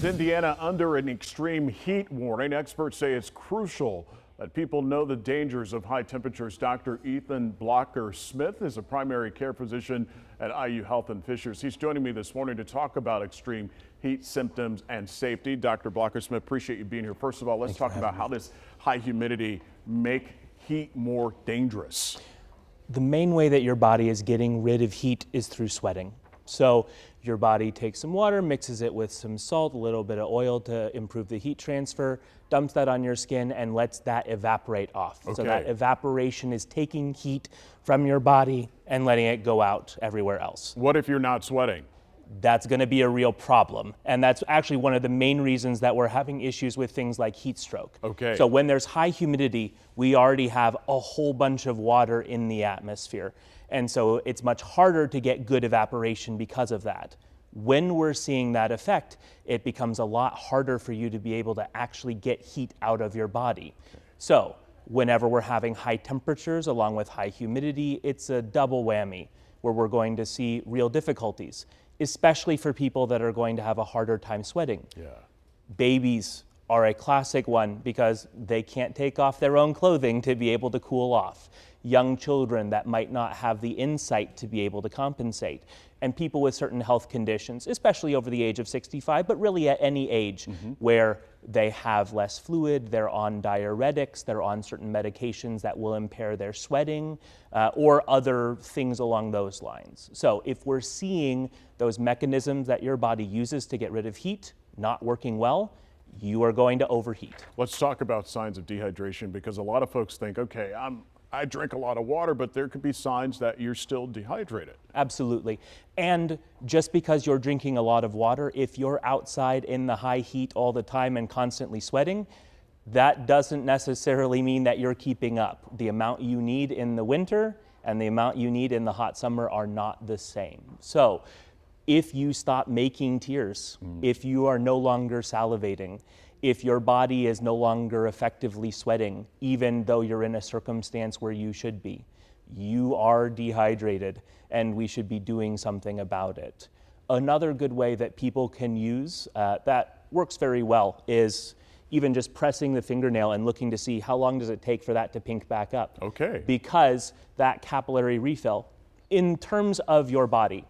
With Indiana under an extreme heat warning, experts say it's crucial that people know the dangers of high temperatures. Dr. Ethan Blocker-Smith is a primary care physician at IU Health in Fishers. He's joining me this morning to talk about extreme heat symptoms and safety. Dr. Blocker-Smith, appreciate you being here. First of all, let's talk about how this high humidity make heat more dangerous. The main way that your body is getting rid of heat is through sweating. So your body takes some water, mixes it with some salt, a little bit of oil to improve the heat transfer, dumps that on your skin and lets that evaporate off. Okay. So that evaporation is taking heat from your body and letting it go out everywhere else. What if you're not sweating? That's going to be a real problem. And that's actually one of the main reasons that we're having issues with things like heat stroke. Okay. So when there's high humidity, we already have a whole bunch of water in the atmosphere. And so it's much harder to get good evaporation because of that. When we're seeing that effect, it becomes a lot harder for you to be able to actually get heat out of your body. Okay. So whenever we're having high temperatures along with high humidity, it's a double whammy where we're going to see real difficulties, especially for people that are going to have a harder time sweating. Yeah. Babies are a classic one because they can't take off their own clothing to be able to cool off. Young children that might not have the insight to be able to compensate. And people with certain health conditions, especially over the age of 65, but really at any age where they have less fluid, they're on diuretics, they're on certain medications that will impair their sweating, or other things along those lines. So if we're seeing those mechanisms that your body uses to get rid of heat not working well, you are going to overheat. Let's talk about signs of dehydration, because a lot of folks think, okay, I drink a lot of water, but there could be signs that you're still dehydrated. Absolutely. And just because you're drinking a lot of water, if you're outside in the high heat all the time and constantly sweating, that doesn't necessarily mean that you're keeping up. The amount you need in the winter and the amount you need in the hot summer are not the same. So if you stop making tears, if you are no longer salivating, if your body is no longer effectively sweating, even though you're in a circumstance where you should be, you are dehydrated and we should be doing something about it. Another good way that people can use that works very well is even just pressing the fingernail and looking to see how long does it take for that to pink back up. Okay. Because that capillary refill, in terms of your body,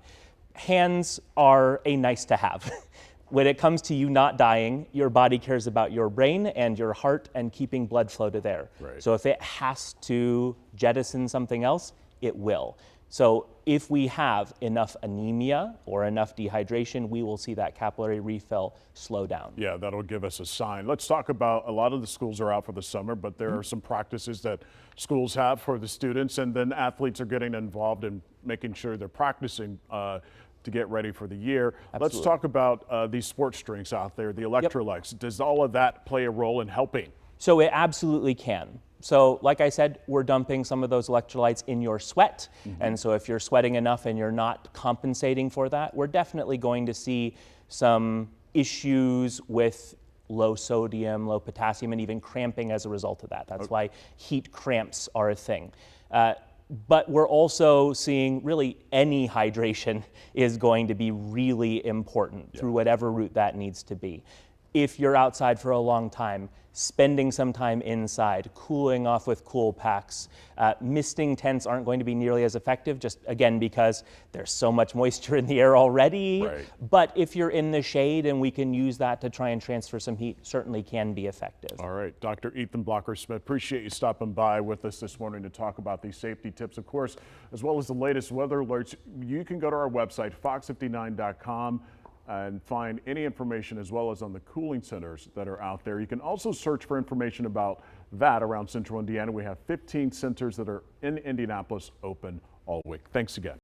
hands are a nice to have. When it comes to you not dying, your body cares about your brain and your heart and keeping blood flow to there. Right. So if it has to jettison something else, it will. So if we have enough anemia or enough dehydration, we will see that capillary refill slow down. Yeah, that'll give us a sign. Let's talk about, a lot of the schools are out for the summer, but there are some practices that schools have for the students, and then athletes are getting involved in making sure they're practicing to get ready for the year. Absolutely. Let's talk about these sports drinks out there, the electrolytes. Yep. Does all of that play a role in helping? So it absolutely can. So like I said, we're dumping some of those electrolytes in your sweat. And so if you're sweating enough and you're not compensating for that, we're definitely going to see some issues with low sodium, low potassium, and even cramping as a result of that. That's why heat cramps are a thing. But we're also seeing really any hydration is going to be really important through whatever route that needs to be. If you're outside for a long time, spending some time inside, cooling off with cool packs, misting tents aren't going to be nearly as effective, just again because there's so much moisture in the air already. Right. But if you're in the shade and we can use that to try and transfer some heat, certainly can be effective. All right, Dr. Ethan Blocker-Smith, appreciate you stopping by with us this morning to talk about these safety tips, of course, as well as the latest weather alerts. You can go to our website, fox59.com, and find any information as well as on the cooling centers that are out there. You can also search for information about that around central Indiana. We have 15 centers that are in Indianapolis open all week. Thanks again.